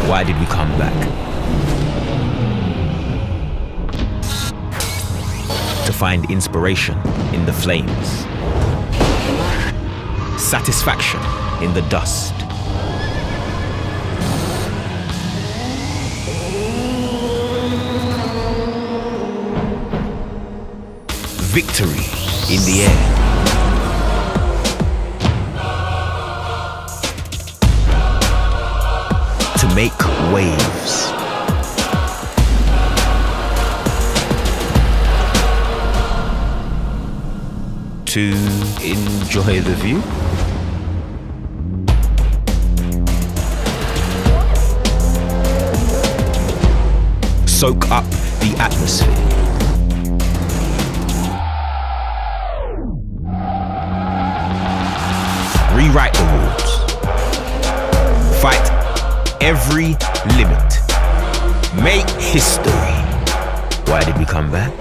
Why did we come back? To find inspiration in the flames. Satisfaction in the dust. Victory in the air. To make waves. To enjoy the view. Soak up the atmosphere. Rewrite the rules. Fight every limit. Make history. Why did we come back?